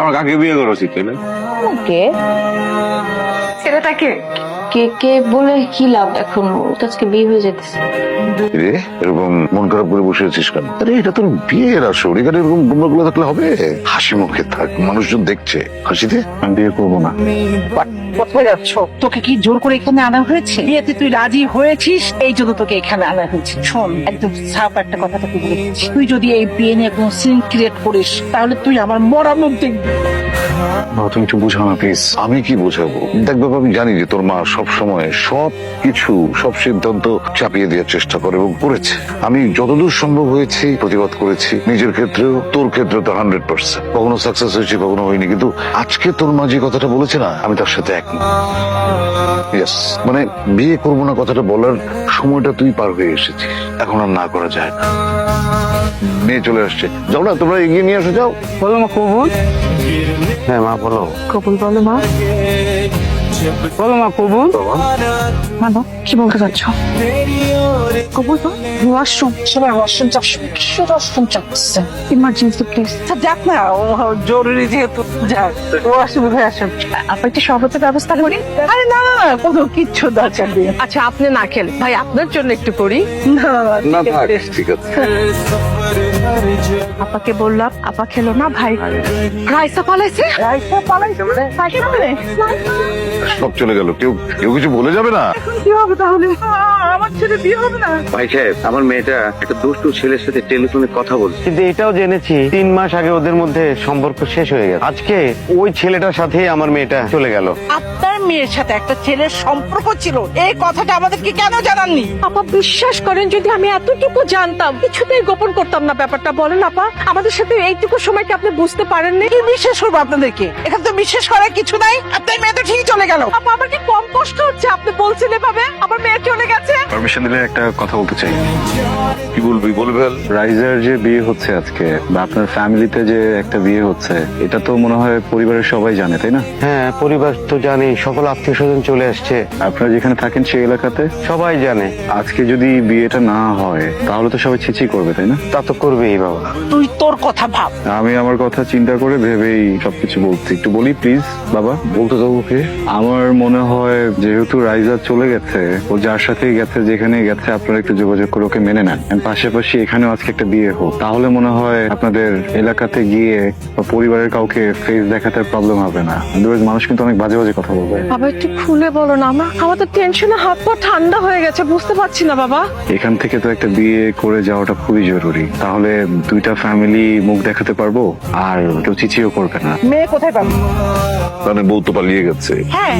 আমার কাকে বিয়ে করেছি তাহলে? কে ছেলেটাকে কে কে বলে কি লাভ? এখন আজকে বিয়ে হয়ে যেতেছে। রে এরকম মন খারাপ করে বসে আছিস কেন? আরে এটা তোর বিয়ের আসর, এখানে এরকম গুলো থাকলে হবে? হাসি মুখে থাক, মানুষজন দেখছে। হাসিতে আমি বিয়ে করবো না। কোথায় যাচ্ছ? তোকে কি জোর করে এখানে আনা হয়েছে? বিয়েতে তুই রাজি হয়েছিস, এই জন্য তোকে এখানে আনা হয়েছে। শোন, একদম সাফ একটা কথা তোকে বলে দিচ্ছি, তুই যদি এই বিয়ে নিয়ে কোনো সিন ক্রিয়েট করিস তাহলে তুই আমার মরা মুখ দেখবি। তুমি একটু বুঝাও না প্লিজ। আমি কি বোঝাবো? দেখ বাবা, আমি জানি যে তোর মা সব সময় সব কিছু, সব সিদ্ধান্ত চাপিয়ে দেওয়ার চেষ্টা করে এবং করেছে। আমি যতদূর সম্ভব হয়েছি প্রতিবাদ করেছি, নিজের ক্ষেত্রেও, তোর ক্ষেত্রেও তো 100%। কখনো সাকসেস হয়েছে, কখনো হয়নি, কিন্তু আজকে তোর মা যে কথাটা বলেছে না, আমি তার সাথে একমত। ইয়েস, মানে বিয়ে করবো না কথাটা বলার সময়টা তুই পার হয়ে এসেছিস, এখন আর না করা যায় না। মেয়ে চলে আসছে, যাও না তোমরা এগিয়ে নিয়ে আসো, যাও। বলো মা কবুল। হ্যাঁ মা বলো। কবুল বলো মা। বলো মা কবুল। মানো কি বলতে চাচ্ছ? কবুল তো ওয়াশরুম, সবাই ওয়াশরুম চাচ্ছে। Emergency please. যাক না, ও জরুরি যেহেতু যাক, ওয়াশরুম হয়ে আসেন। আপনার একটি শরবতের ব্যবস্থা করি। আরে না না, কোনো কিচ্ছু দরকার নেই। আচ্ছা আপনি না খেলে ভাই আপনার জন্য একটু করি। না না ঠিক থাক, আছে। ঠিক আছে। আপাকে বললাম, আপা খেলো না ভাই। রাইসা পালাইছে। রাইসা পালাইছে মানে? সব চলে গেল, কেউ কেউ কিছু বলে যাবে না। কি হবে তাহলে? আমার ছেলে বিয়ে হবে না? ভাই সাহেব, আমার মেয়েটা একটা দুষ্টু ছেলের সাথে টেলিফোনে কথা বলছে, কিন্তু এটাও জেনেছি 3 মাস আগে ওদের মধ্যে সম্পর্ক শেষ হয়ে গেছে। আজকে ওই ছেলেটার সাথে আমার মেয়েটা চলে গেল। আপনার মেয়ের সাথে একটা ছেলের সম্পর্ক ছিল, এই কথাটা আমাদেরকে কেন জানাননি? আপা বিশ্বাস করেন, যদি আমি এতটুকু জানতাম কিছুতেই গোপন করতাম না ব্যাপারটা। বলেন আপা, আমাদের সাথে এইটুকু সময় কি আপনি বুঝতে পারেননি? কি বিশ্বাস করবো আপনাদেরকে? এখানে তো বিশ্বাস করার কিছু নাই। আপনার মেয়ে তো ঠিকই চলে গেল। আপা আমার কি কম কষ্ট হচ্ছে? আপনি বলছেন এভাবে আমার মেয়ে চলে গেছে। পারমিশন দিলে একটা কথা বলতে চাই। কি বলবি বলে ফেল। রাইজার যে বিয়ে হচ্ছে আজকে, বা আপনার ফ্যামিলিতে যে একটা বিয়ে হচ্ছে, এটা তো মনে হয় পরিবারের সবাই জানে, তাই না? হ্যাঁ, পরিবার তো জানে, সকল আত্মীয় স্বজন চলে আসছে, আপনারা যেখানে থাকেন সেই এলাকাতে সবাই জানে। আজকে যদি বিয়েটা না হয় তাহলে তো সবাই ছিছি করবে, তাই না? তা তো করবেই বাবা। তুই তোর কথা ভাব। আমি আমার কথা চিন্তা করে ভেবেই সবকিছু বলছি। একটু বলি প্লিজ বাবা। বলতে দাও ওকে। আমার মনে হয় যেহেতু রাইজা চলে গেছে, ও যার সাথেই গেছে, যেখানে গেছে, আপনারা একটু যোগাযোগ করে ওকে মেনে নেন। And পাশাপাশি এখানেও আজকে একটা বিয়ে হোক, তাহলে মনে হয় আপনাদের এলাকাতে গিয়ে বা পরিবারের কাউকে ফেস দেখাতে প্রবলেম হবে না। আদারওয়াইজ মানুষ কিন্তু অনেক বাজে বাজে কথা বলবে। বাবা একটু খুলে বলো না, আমার তো টেনশনে হাত পা ঠান্ডা হয়ে গেছে, বুঝতে পারছি না বাবা। এখান থেকে তো একটা বিয়ে করে যাওয়াটা খুবই জরুরি, তাহলে দুইটা ফ্যামিলি মুখ দেখাতে পারবো আর কেউ চিচিও করবে না। মেয়ে কোথায় পাবো? মানে বউ তো পালিয়ে গেছে। হ্যাঁ,